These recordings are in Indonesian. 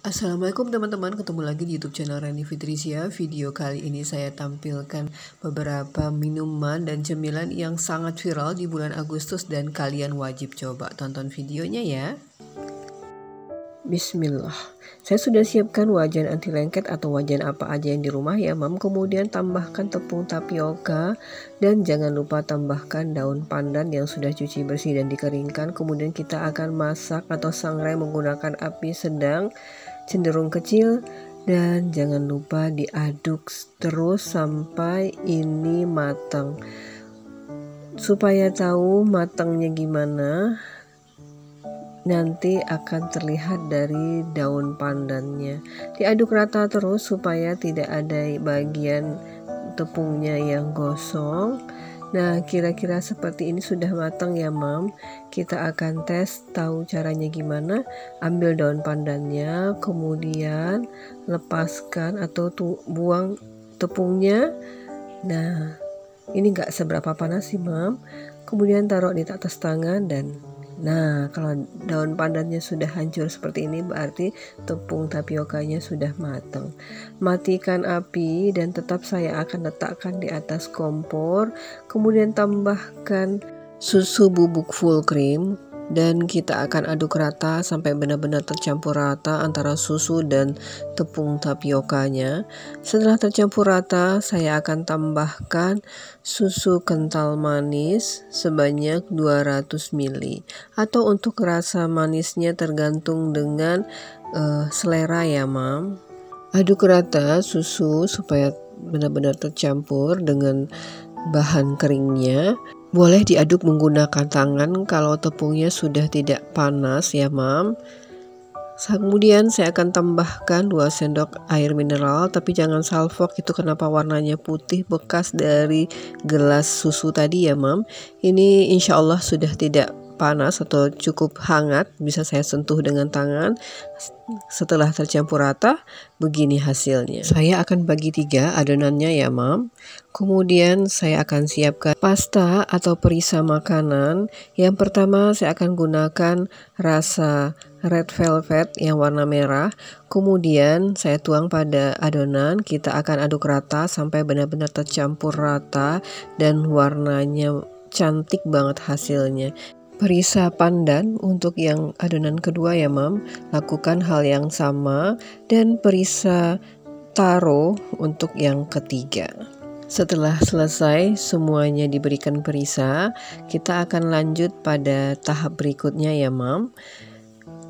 Assalamualaikum teman-teman, ketemu lagi di YouTube channel Reni Fitrisya. Video kali ini saya tampilkan beberapa minuman dan cemilan yang sangat viral di bulan Agustus dan kalian wajib coba tonton videonya ya. Bismillah. Saya sudah siapkan wajan anti lengket atau wajan apa aja yang di rumah ya mam. Kemudian tambahkan tepung tapioka dan jangan lupa tambahkan daun pandan yang sudah cuci bersih dan dikeringkan. Kemudian kita akan masak atau sangrai menggunakan api sedang cenderung kecil dan jangan lupa diaduk terus sampai ini matang. Supaya tahu matangnya gimana, nanti akan terlihat dari daun pandannya. Diaduk rata terus supaya tidak ada bagian tepungnya yang gosong. Nah, kira-kira seperti ini sudah matang ya mam. Kita akan tes tahu caranya gimana. Ambil daun pandannya, kemudian lepaskan atau buang tepungnya. Nah, ini gak seberapa panas sih mam. Kemudian taruh di atas tangan dan nah, kalau daun pandannya sudah hancur seperti ini berarti tepung tapiokanya sudah matang. Matikan api dan tetap saya akan letakkan di atas kompor. Kemudian tambahkan susu bubuk full cream dan kita akan aduk rata sampai benar-benar tercampur rata antara susu dan tepung tapiokanya. Setelah tercampur rata, saya akan tambahkan susu kental manis sebanyak 200 ml atau untuk rasa manisnya tergantung dengan selera ya mam. Aduk rata susu supaya benar-benar tercampur dengan bahan keringnya. Boleh diaduk menggunakan tangan kalau tepungnya sudah tidak panas ya mam. Kemudian saya akan tambahkan 2 sendok air mineral, tapi jangan salfok, itu kenapa warnanya putih bekas dari gelas susu tadi ya mam. Ini insya Allah sudah tidak panas atau cukup hangat, bisa saya sentuh dengan tangan. Setelah tercampur rata, begini hasilnya. Saya akan bagi 3 adonannya ya mam. Kemudian saya akan siapkan pasta atau perisa makanan. Yang pertama saya akan gunakan rasa red velvet yang warna merah. Kemudian saya tuang pada adonan. Kita akan aduk rata sampai benar-benar tercampur rata dan warnanya cantik banget hasilnya. Perisa pandan untuk yang adonan kedua ya mam, lakukan hal yang sama, dan perisa taro untuk yang ketiga. Setelah selesai semuanya diberikan perisa, kita akan lanjut pada tahap berikutnya ya mam.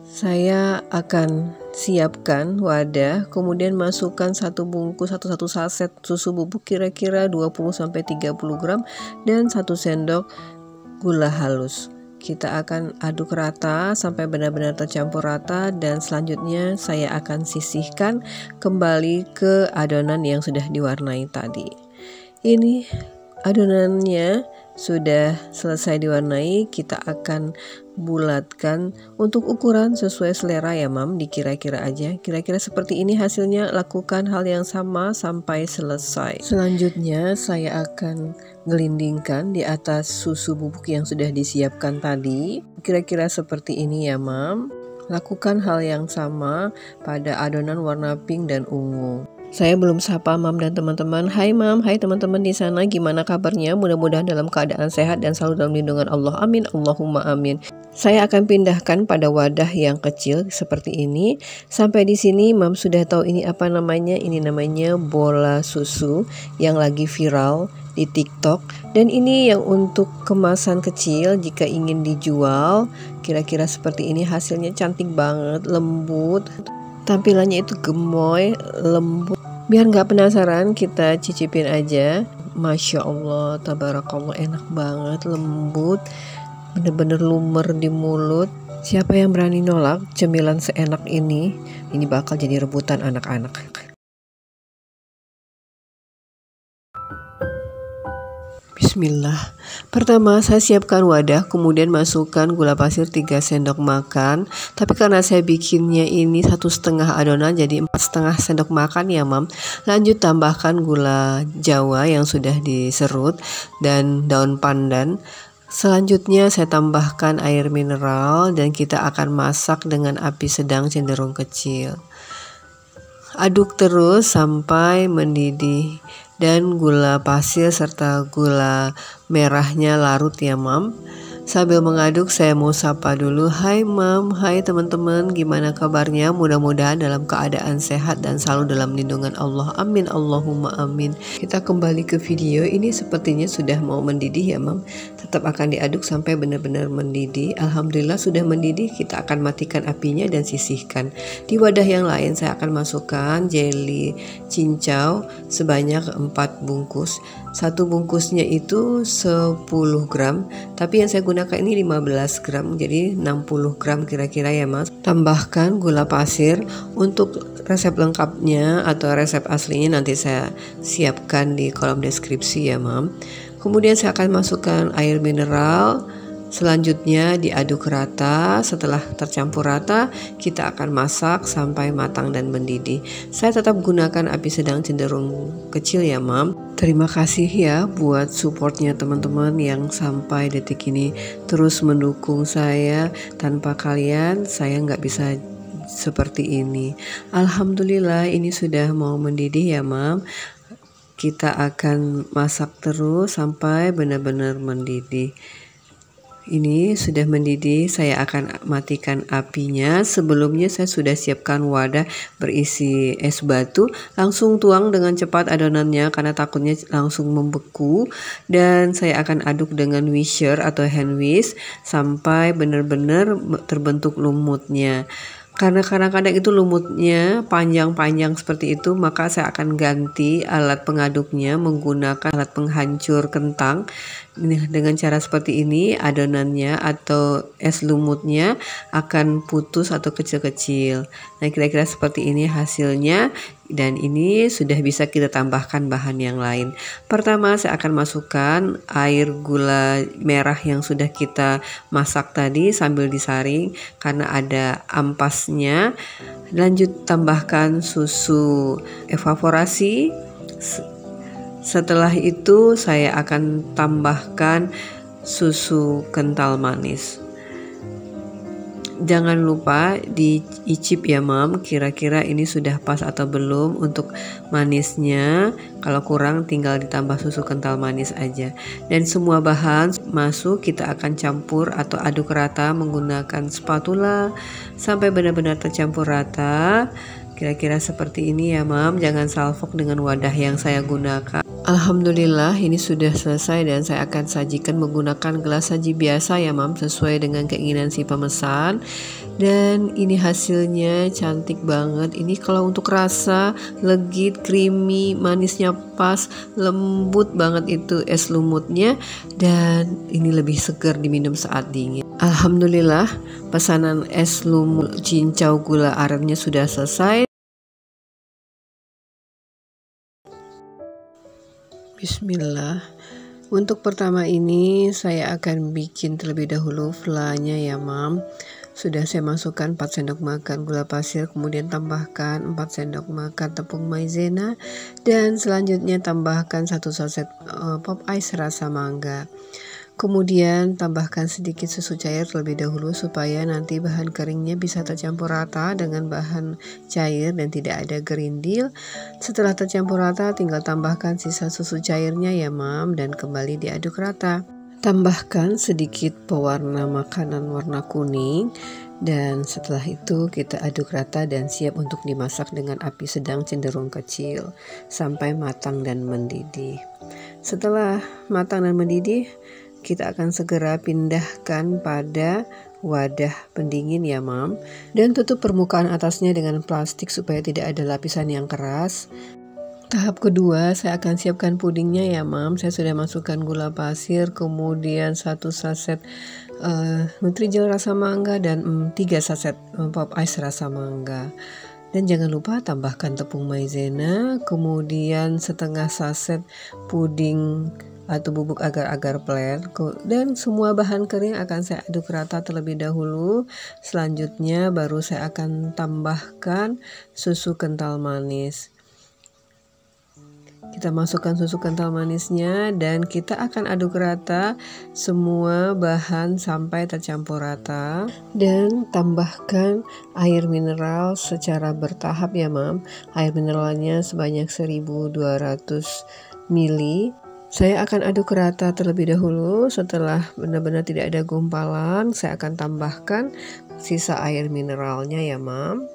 Saya akan siapkan wadah, kemudian masukkan 1 bungkus atau 1 saset susu bubuk kira-kira 20-30 gram dan 1 sendok gula halus. Kita akan aduk rata sampai benar-benar tercampur rata dan selanjutnya saya akan sisihkan kembali ke adonan yang sudah diwarnai tadi. Ini adonannya sudah selesai diwarnai, kita akan bulatkan untuk ukuran sesuai selera ya mam, dikira-kira aja. Kira-kira seperti ini hasilnya, lakukan hal yang sama sampai selesai. Selanjutnya saya akan gelindingkan di atas susu bubuk yang sudah disiapkan tadi. Kira-kira seperti ini ya mam. Lakukan hal yang sama pada adonan warna pink dan ungu. Saya belum sapa mam dan teman-teman. Hai mam, hai teman-teman di sana, gimana kabarnya? Mudah-mudahan dalam keadaan sehat dan selalu dalam lindungan Allah. Amin, Allahumma amin. Saya akan pindahkan pada wadah yang kecil seperti ini. Sampai di sini mam sudah tahu ini apa namanya? Ini namanya bola susu yang lagi viral di TikTok, dan ini yang untuk kemasan kecil jika ingin dijual. Kira-kira seperti ini hasilnya, cantik banget, lembut. Tampilannya itu gemoy, lembut. Biar nggak penasaran, kita cicipin aja. Masya Allah, tabarakallah, enak banget, lembut, bener-bener lumer di mulut. Siapa yang berani nolak cemilan seenak ini bakal jadi rebutan anak-anak. Bismillah. Pertama saya siapkan wadah, kemudian masukkan gula pasir 3 sendok makan. Tapi karena saya bikinnya ini 1,5 adonan, jadi 4,5 sendok makan ya mam. Lanjut tambahkan gula jawa yang sudah diserut dan daun pandan. Selanjutnya saya tambahkan air mineral dan kita akan masak dengan api sedang cenderung kecil. Aduk terus sampai mendidih dan gula pasir serta gula merahnya larut ya Mam. Sambil mengaduk saya mau sapa dulu. Hai Mam, hai teman-teman, gimana kabarnya? Mudah-mudahan dalam keadaan sehat dan selalu dalam lindungan Allah. Amin, Allahumma amin. Kita kembali ke video. Ini sepertinya sudah mau mendidih ya Mam. Tetap akan diaduk sampai benar-benar mendidih. Alhamdulillah sudah mendidih. Kita akan matikan apinya dan sisihkan. Di wadah yang lain saya akan masukkan jelly cincau sebanyak 4 bungkus. Satu bungkusnya itu 10 gram, tapi yang saya gunakan ini 15 gram, jadi 60 gram kira-kira ya Mas. Tambahkan gula pasir. Untuk resep lengkapnya atau resep aslinya nanti saya siapkan di kolom deskripsi ya Mam. Kemudian saya akan masukkan air mineral. Selanjutnya diaduk rata. Setelah tercampur rata, kita akan masak sampai matang dan mendidih. Saya tetap gunakan api sedang cenderung kecil ya Mam. Terima kasih ya buat supportnya teman-teman yang sampai detik ini terus mendukung saya. Tanpa kalian saya nggak bisa seperti ini. Alhamdulillah ini sudah mau mendidih ya Mam. Kita akan masak terus sampai benar-benar mendidih. Ini sudah mendidih, saya akan matikan apinya. Sebelumnya saya sudah siapkan wadah berisi es batu. Langsung tuang dengan cepat adonannya karena takutnya langsung membeku. Dan saya akan aduk dengan wisher atau hand whisk sampai benar-benar terbentuk lumutnya. Karena kadang-kadang itu lumutnya panjang-panjang seperti itu, maka saya akan ganti alat pengaduknya menggunakan alat penghancur kentang. Dengan cara seperti ini adonannya atau es lumutnya akan putus atau kecil-kecil. Nah kira-kira seperti ini hasilnya. Dan ini sudah bisa kita tambahkan bahan yang lain. Pertama saya akan masukkan air gula merah yang sudah kita masak tadi sambil disaring karena ada ampasnya. Lanjut tambahkan susu evaporasi. Setelah itu saya akan tambahkan susu kental manis. Jangan lupa diicip ya Mam, kira-kira ini sudah pas atau belum untuk manisnya. Kalau kurang tinggal ditambah susu kental manis aja. Dan semua bahan masuk, kita akan campur atau aduk rata menggunakan spatula sampai benar-benar tercampur rata. Kira-kira seperti ini ya Mam, jangan salfok dengan wadah yang saya gunakan. Alhamdulillah ini sudah selesai dan saya akan sajikan menggunakan gelas saji biasa ya Mam, sesuai dengan keinginan si pemesan. Dan ini hasilnya cantik banget. Ini kalau untuk rasa legit, creamy, manisnya pas, lembut banget itu es lumutnya. Dan ini lebih segar diminum saat dingin. Alhamdulillah pesanan es lumut cincau gula arennya sudah selesai. Bismillah. Untuk pertama ini saya akan bikin terlebih dahulu flanya ya Mam. Sudah saya masukkan 4 sendok makan gula pasir, kemudian tambahkan 4 sendok makan tepung maizena, dan selanjutnya tambahkan 1 saset pop ice rasa mangga. Kemudian tambahkan sedikit susu cair terlebih dahulu supaya nanti bahan keringnya bisa tercampur rata dengan bahan cair dan tidak ada gerindil. Setelah tercampur rata tinggal tambahkan sisa susu cairnya ya Mam dan kembali diaduk rata. Tambahkan sedikit pewarna makanan warna kuning dan setelah itu kita aduk rata dan siap untuk dimasak dengan api sedang cenderung kecil sampai matang dan mendidih. Setelah matang dan mendidih, kita akan segera pindahkan pada wadah pendingin ya Mam, dan tutup permukaan atasnya dengan plastik supaya tidak ada lapisan yang keras. Tahap kedua saya akan siapkan pudingnya ya Mam. Saya sudah masukkan gula pasir, kemudian 1 saset Nutrijel rasa mangga dan 3 saset pop ice rasa mangga. Dan jangan lupa tambahkan tepung maizena, kemudian setengah saset puding atau bubuk agar-agar plain, dan semua bahan kering akan saya aduk rata terlebih dahulu. Selanjutnya baru saya akan tambahkan susu kental manis. Kita masukkan susu kental manisnya dan kita akan aduk rata semua bahan sampai tercampur rata. Dan tambahkan air mineral secara bertahap ya Mam. Air mineralnya sebanyak 1200 ml. Saya akan aduk rata terlebih dahulu. Setelah benar-benar tidak ada gumpalan, saya akan tambahkan sisa air mineralnya ya Mam.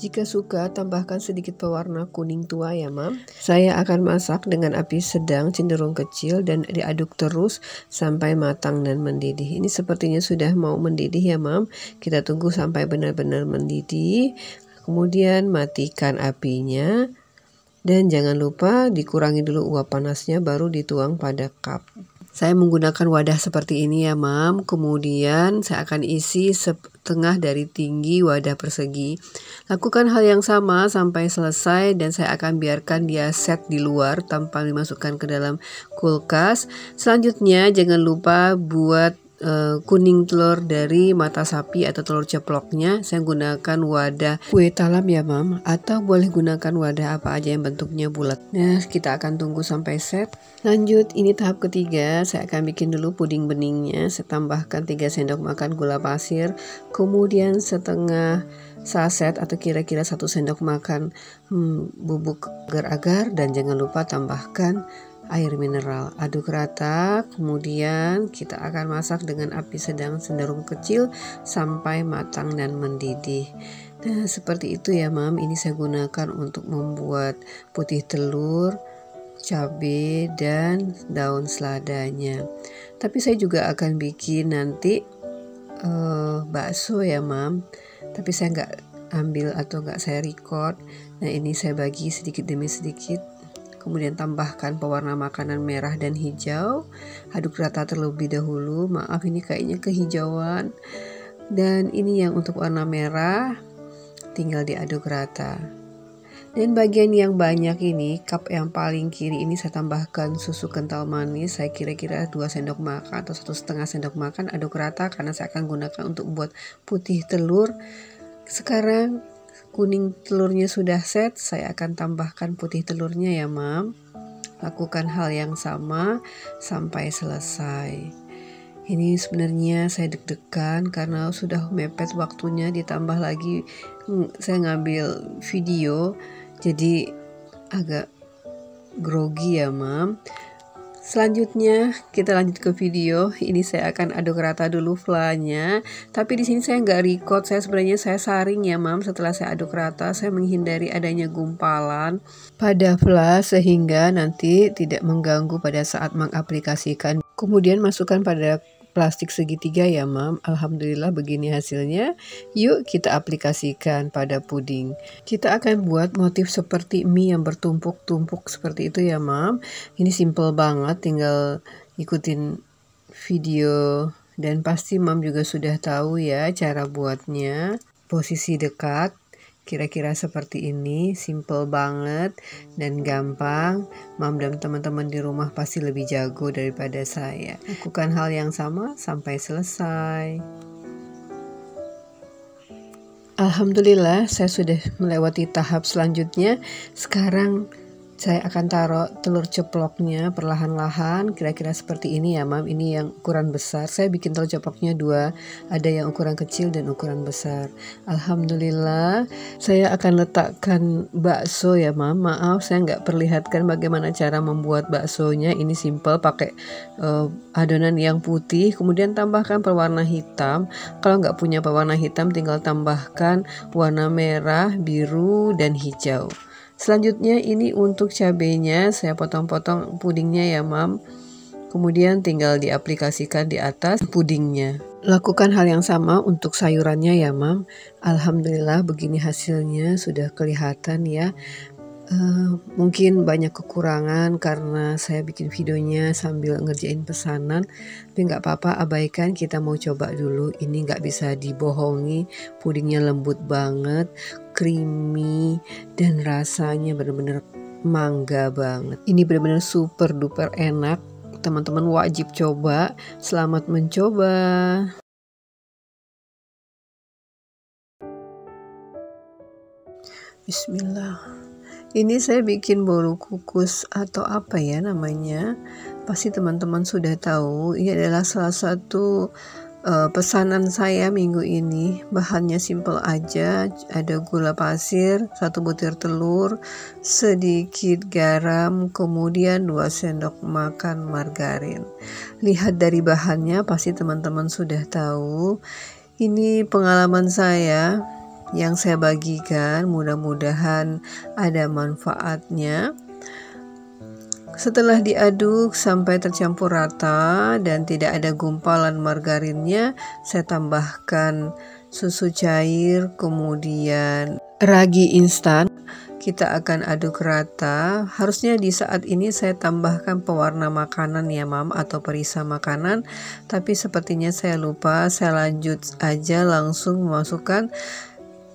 Jika suka, tambahkan sedikit pewarna kuning tua ya Mam. Saya akan masak dengan api sedang cenderung kecil dan diaduk terus sampai matang dan mendidih. Ini sepertinya sudah mau mendidih ya Mam. Kita tunggu sampai benar-benar mendidih. Kemudian matikan apinya. Dan jangan lupa dikurangi dulu uap panasnya baru dituang pada cup. Saya menggunakan wadah seperti ini ya Mam. Kemudian saya akan isi setengah dari tinggi wadah persegi. Lakukan hal yang sama sampai selesai dan saya akan biarkan dia set di luar tanpa dimasukkan ke dalam kulkas. Selanjutnya jangan lupa buat kuning telur dari mata sapi atau telur ceploknya. Saya gunakan wadah kue talam ya Mam, atau boleh gunakan wadah apa aja yang bentuknya bulat. Nah, kita akan tunggu sampai set. Lanjut, ini tahap ketiga. Saya akan bikin dulu puding beningnya. Saya tambahkan 3 sendok makan gula pasir, kemudian setengah saset atau kira-kira 1 sendok makan bubuk agar-agar, dan jangan lupa tambahkan air mineral. Aduk rata, kemudian kita akan masak dengan api sedang cenderung kecil sampai matang dan mendidih. Nah, seperti itu ya Mam. Ini saya gunakan untuk membuat putih telur, cabai, dan daun seladanya. Tapi saya juga akan bikin nanti bakso ya Mam. Tapi saya nggak ambil atau nggak saya record. Nah, ini saya bagi sedikit demi sedikit. Kemudian tambahkan pewarna makanan merah dan hijau. Aduk rata terlebih dahulu. Maaf, ini kayaknya kehijauan. Dan ini yang untuk warna merah, tinggal diaduk rata. Dan bagian yang banyak ini, cup yang paling kiri ini saya tambahkan susu kental manis. Saya kira-kira 2 sendok makan atau 1,5 sendok makan. Aduk rata karena saya akan gunakan untuk buat putih telur. Sekarang kuning telurnya sudah set, saya akan tambahkan putih telurnya ya Mam. Lakukan hal yang sama sampai selesai. Ini sebenarnya saya deg-degan karena sudah mepet waktunya, ditambah lagi saya ngambil video jadi agak grogi ya Mam. Selanjutnya kita lanjut ke video. Ini saya akan aduk rata dulu flanya. Tapi di sini saya nggak record. Saya saring ya Mam. Setelah saya aduk rata, saya menghindari adanya gumpalan pada fla sehingga nanti tidak mengganggu pada saat mengaplikasikan. Kemudian masukkan pada plastik segitiga ya Mam. Alhamdulillah begini hasilnya. Yuk kita aplikasikan pada puding. Kita akan buat motif seperti mie yang bertumpuk-tumpuk seperti itu ya Mam. Ini simple banget, tinggal ikutin video dan pasti Mam juga sudah tahu ya cara buatnya. Posisi dekat. Kira-kira seperti ini, simple banget dan gampang. Mam dan teman-teman di rumah pasti lebih jago daripada saya. Lakukan hal yang sama sampai selesai. Alhamdulillah, saya sudah melewati tahap selanjutnya. Sekarang saya akan taruh telur ceploknya perlahan-lahan, kira-kira seperti ini ya Mam. Ini yang ukuran besar. Saya bikin telur ceploknya 2, ada yang ukuran kecil dan ukuran besar. Alhamdulillah, saya akan letakkan bakso ya Mam. Maaf, saya nggak perlihatkan bagaimana cara membuat baksonya. Ini simple, pakai adonan yang putih, kemudian tambahkan pewarna hitam. Kalau nggak punya pewarna hitam, tinggal tambahkan warna merah, biru, dan hijau. Selanjutnya ini untuk cabenya, saya potong-potong pudingnya ya Mam. Kemudian tinggal diaplikasikan di atas pudingnya. Lakukan hal yang sama untuk sayurannya ya Mam. Alhamdulillah begini hasilnya, sudah kelihatan ya. Mungkin banyak kekurangan karena saya bikin videonya sambil ngerjain pesanan, tapi nggak apa-apa, abaikan, kita mau coba dulu. Ini nggak bisa dibohongi, pudingnya lembut banget, creamy, dan rasanya benar-benar mangga banget. Ini benar-benar super duper enak, teman-teman wajib coba. Selamat mencoba. Bismillah. Ini saya bikin bolu kukus atau apa ya namanya. Pasti teman-teman sudah tahu. Ini adalah salah satu pesanan saya minggu ini. Bahannya simple aja, ada gula pasir, 1 butir telur, sedikit garam, kemudian 2 sendok makan margarin. Lihat dari bahannya pasti teman-teman sudah tahu. Ini pengalaman saya yang saya bagikan, mudah-mudahan ada manfaatnya. Setelah diaduk sampai tercampur rata dan tidak ada gumpalan margarinnya, saya tambahkan susu cair, kemudian ragi instan. Kita akan aduk rata. Harusnya di saat ini saya tambahkan pewarna makanan ya mam, atau perisa makanan, tapi sepertinya saya lupa. Saya lanjut aja langsung memasukkan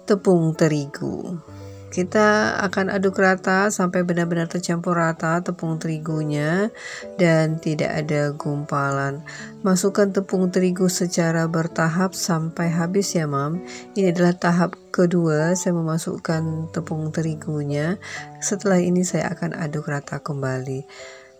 tepung terigu. Kita akan aduk rata sampai benar-benar tercampur rata tepung terigunya dan tidak ada gumpalan. Masukkan tepung terigu secara bertahap sampai habis ya mam. Ini adalah tahap kedua, saya memasukkan tepung terigunya. Setelah ini saya akan aduk rata kembali.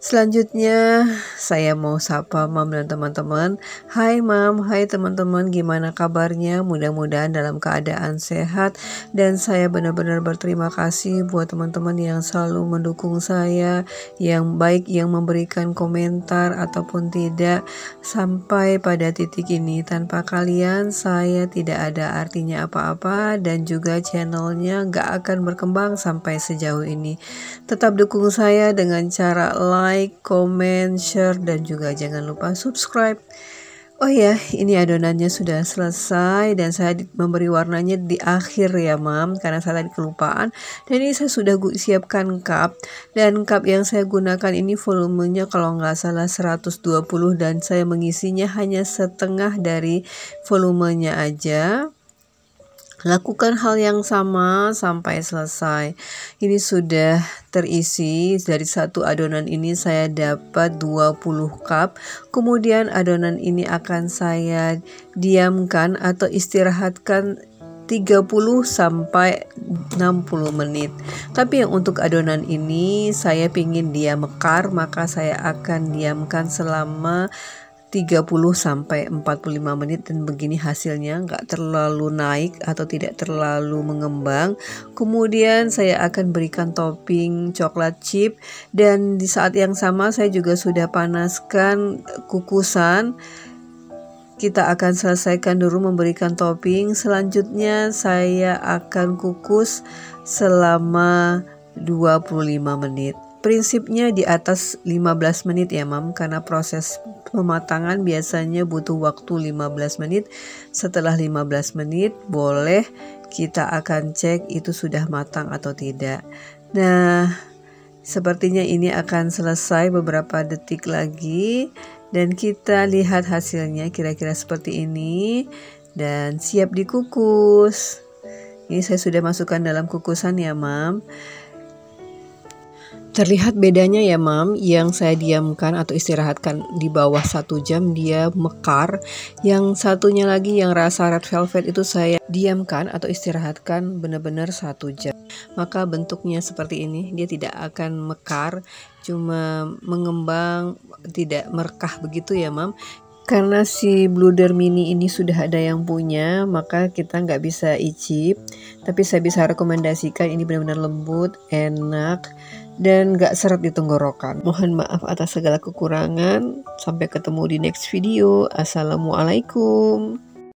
Selanjutnya saya mau sapa mam dan teman-teman. Hai mam, hai teman-teman, gimana kabarnya? Mudah-mudahan dalam keadaan sehat, dan saya benar-benar berterima kasih buat teman-teman yang selalu mendukung saya, yang baik yang memberikan komentar ataupun tidak sampai pada titik ini. Tanpa kalian saya tidak ada artinya apa-apa, dan juga channelnya gak akan berkembang sampai sejauh ini. Tetap dukung saya dengan cara like, comment, share, dan juga jangan lupa subscribe. Oh ya, ini adonannya sudah selesai dan saya memberi warnanya di akhir ya mam, karena saya tadi kelupaan. Dan ini saya sudah siapkan cup, dan cup yang saya gunakan ini volumenya kalau nggak salah 120, dan saya mengisinya hanya setengah dari volumenya aja. Lakukan hal yang sama sampai selesai. Ini sudah terisi. Dari satu adonan ini saya dapat 20 cup. Kemudian adonan ini akan saya diamkan atau istirahatkan 30 sampai 60 menit. Tapi yang untuk adonan ini saya ingin dia mekar, maka saya akan diamkan selama 30 sampai 45 menit, dan begini hasilnya, nggak terlalu naik atau tidak terlalu mengembang. Kemudian saya akan berikan topping coklat chip, dan di saat yang sama saya juga sudah panaskan kukusan. Kita akan selesaikan dulu memberikan topping. Selanjutnya saya akan kukus selama 25 menit. Prinsipnya di atas 15 menit ya mam, karena proses pematangan biasanya butuh waktu 15 menit. Setelah 15 menit boleh kita akan cek itu sudah matang atau tidak. Nah, sepertinya ini akan selesai beberapa detik lagi, dan kita lihat hasilnya kira-kira seperti ini dan siap dikukus. Ini saya sudah masukkan dalam kukusan ya mam. Terlihat bedanya ya mam, yang saya diamkan atau istirahatkan di bawah 1 jam dia mekar. Yang satunya lagi yang rasa red velvet itu saya diamkan atau istirahatkan benar-benar 1 jam. Maka bentuknya seperti ini, dia tidak akan mekar, cuma mengembang, tidak merekah begitu ya mam. Karena si bluder mini ini sudah ada yang punya, maka kita nggak bisa icip. Tapi saya bisa rekomendasikan, ini benar-benar lembut, enak, dan gak seret di tenggorokan. Mohon maaf atas segala kekurangan. Sampai ketemu di next video. Assalamualaikum.